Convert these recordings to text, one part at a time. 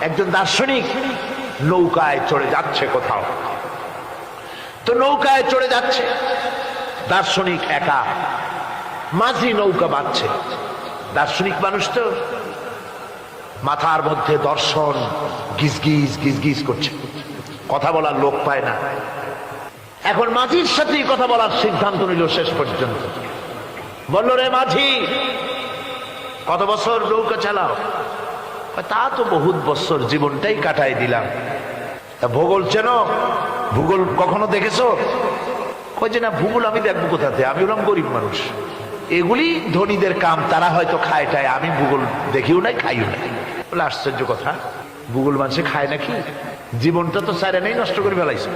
একজন দার্শনিক নৌকায় চড়ে যাচ্ছে কোথাও, তো নৌকায় চড়ে যাচ্ছে দার্শনিক একা, মাঝি নৌকা বাঁধছে। দার্শনিক মানুষ তো মাথার মধ্যে দর্শন গিজগিজ গিজগিজ করছে, কথা বলার লোক পায় না। এখন মাঝির সাথেই কথা বলার সিদ্ধান্ত নিল। শেষ পর্যন্ত বলল, রে মাঝি, কত বছর নৌকা চালাও? তা তো বহুত বছর, জীবনটাই কাটাই দিলাম। তা ভূগোল চেনো? ভূগোল কখনো দেখেছো? কই যে না, ভূগোল আমি দেখবো কোথাতে, আমি হলাম গরিব মানুষ, এগুলি ধনীদের কাম, তারা হয়তো খায় টায়, আমি ভূগোল দেখিও নাই খাইও নাই। বলে আশ্চর্য কথা, ভূগোল মানুষে খায় নাকি? জীবনটা তো সারে নেই, নষ্ট করে ফেলাইছে।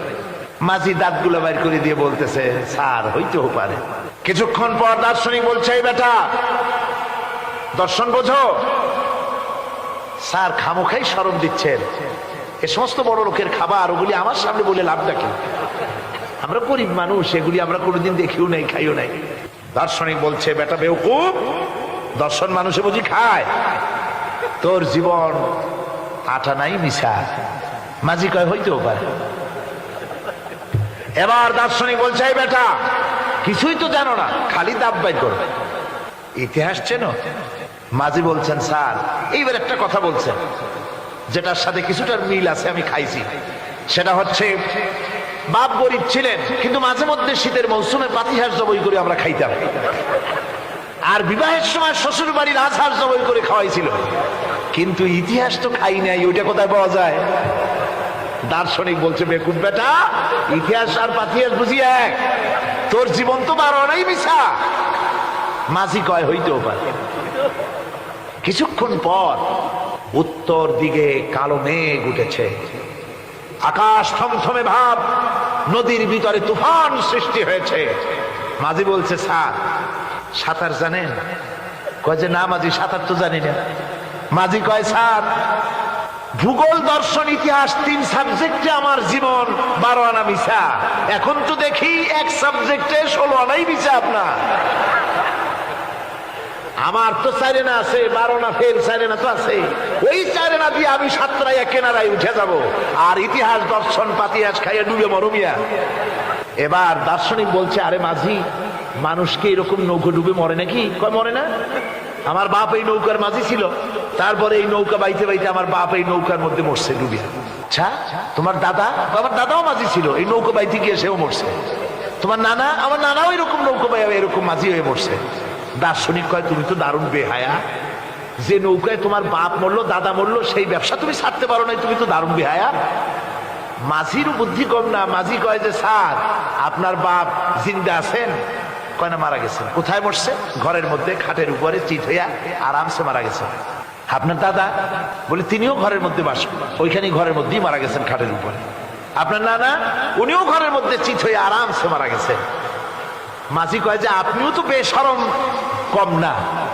মাঝি দাঁতগুলো বাইর করে দিয়ে বলতেছে, স্যার হইতেও পারে। কিছুক্ষণ পর দার্শনিক বলছে, এই বেটা, দর্শন বোঝো? স্যার খামোখাই শরম দিচ্ছেন, এ সমস্ত বড় লোকের খাবার, ওগুলি আমার সামনে বলে লাভটা কি? আমরা গরিব মানুষ, এগুলি আমরা কোনোদিন দেখিও নাই খাইও নাই। দার্শনিক বলছে, বেটা বেওকুফ, দর্শন মানুষে বুঝি খায়? তোর জীবন আটা নাই মিশা। মাঝি কয়, হইতেও পারে। এবার দার্শনিক বলছে, এই বেটা, কিছুই তো জানো না, খালি দাব বাই করো, ইতিহাস চেনো? মাঝি বলছেন, স্যার এইবার একটা কথা বলছেন যেটার সাথে কিছুটার মিল আছে, আমি খাইছি। সেটা হচ্ছে, বাপ গরিব ছিলেন, কিন্তু মাঝে মধ্যে শীতের মৌসুমে পাতিহাঁস জবাই করে আমরা খাইতাম, আর বিবাহের সময় শ্বশুর বাড়ির রাজহাঁস জবাই করে খাওয়াইছিল, কিন্তু ইতিহাস তো খাই নাই, ওইটা কোথায় পাওয়া যায়? দার্শনিক বলছে, বেকুব বেটা, ইতিহাস আর পাতিহাঁস বুঝি এক? তোর জীবন তো 12 আনাই মিছা। মাঝি কয়, হইতেও পারে। কিছুক্ষণ পর উত্তর দিকে কালো মেঘ উঠেছে, আকাশ থমথমে ভাব, নদীর ভিতরে তুফান সৃষ্টি হয়েছে। মাঝি বলছে, স্যার সাঁতার জানেন? কয় যে না মাঝি, সাঁতার তো জানি না। মাঝি কয়, স্যার ভূগোল, দর্শন, ইতিহাস 3 সাবজেক্টে আমার জীবন 12 আনা মিছা, এখন তো দেখি এক সাবজেক্টে 16 আনাই মিছা আপনার। আমার তো 4 আনা আছে, 12 আনা ফেল, 4 আনা তো আছে, ওই 4 আনা দিয়ে আমি সাতরায় কেনারায় উঠে যাব, আর ইতিহাস দর্শন পাতিহাস খাইয়া ডুবে মরমিয়া। এবার দার্শনিক বলছে, আরে মাঝি, মানুষকে এরকম নৌকো ডুবে মরে নাকি? কয় মরে না, আমার বাপ এই নৌকার মাঝি ছিল, তারপরে এই নৌকা বাইতে বাইতে আমার বাপ এই নৌকার মধ্যে মরছে ডুবিয়া। আচ্ছা, তোমার দাদা? আমার দাদাও মাঝি ছিল, এই নৌকা বাইতে গিয়ে সেও মরছে। তোমার নানা? আমার নানাও এরকম নৌকা বাইয়া এরকম মাঝি হয়ে মরছে। দার্শনিক কয়, তুমি তো দারুণ বেহায়া, যে নৌকায় তোমার বাপ মরলো, দাদা মরলো, সেই ব্যবসা তুমি ছাড়তে পারো নাই, তুমি তো দারুণ বেহায়া। মাঝিরও বুদ্ধি কম না। মাঝি কয় যে, স্যার আপনার বাপ জিন্দা আছেন? কয় না, মারা গেছেন। কোথায় মরছে? ঘরের মধ্যে খাটের উপরে চিত হইয়া আরামসে মারা গেছেন। আপনার দাদা? বলে তিনিও ঘরের মধ্যে বাস, ওইখানে ঘরের মধ্যেই মারা গেছেন খাটের উপরে। আপনার নানা? উনিও ঘরের মধ্যে চিত হইয়া আরামসে মারা গেছেন। মাঝি কয় যে, আপনিও তো বেশরম কম না,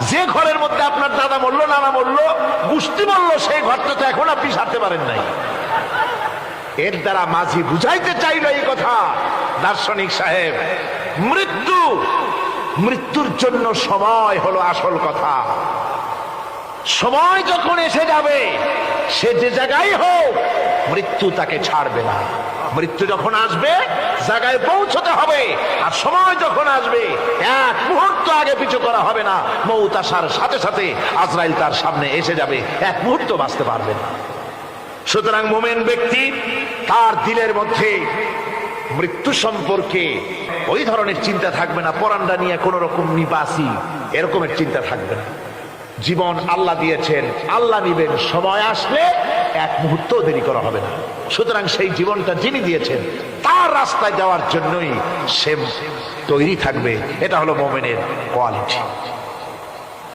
যে ঘরের মধ্যে আপনার দাদা মরলো, নানা মরলো, গোষ্ঠী মরলো, সেই ঘরটা তো এখন আপনি সারতে পারেন নাই। এর দ্বারা মাঝি বুঝাইতে চাইল এই কথা, দার্শনিক সাহেব, মৃত্যুর জন্য সময় হলো আসল কথা। সময় যখন এসে যাবে, সে যে জায়গায় হোক, মৃত্যু তাকে ছাড়বে না। মৃত্যু যখন আসবে, জায়গায় পৌঁছতে হবে, আর সময় যখন আসবে, 1 মুহূর্ত আগে পিছু করা হবে না। মউত আসার সাথে সাথে আজরাইল তার সামনে এসে যাবে, 1 মুহূর্ত বাঁচতে পারবে না। সুতরাং মুমিন ব্যক্তি, তার দিলের মধ্যে মৃত্যু সম্পর্কে ওই ধরনের চিন্তা থাকবে না, পরান্ডা নিয়ে কোন রকম নিবাসী এরকমের চিন্তা থাকবে না। জীবন আল্লাহ দিয়েছেন, আল্লাহ নিবেন, সময় আসলে 1 মুহূর্ত দেরি করা হবে না। সুতরাং সেই জীবনটা যিনি দিয়েছেন, তার রাস্তায় যাওয়ার জন্যই সে তৈরি থাকবে। এটা হলো মুমিনের কোয়ালিটি।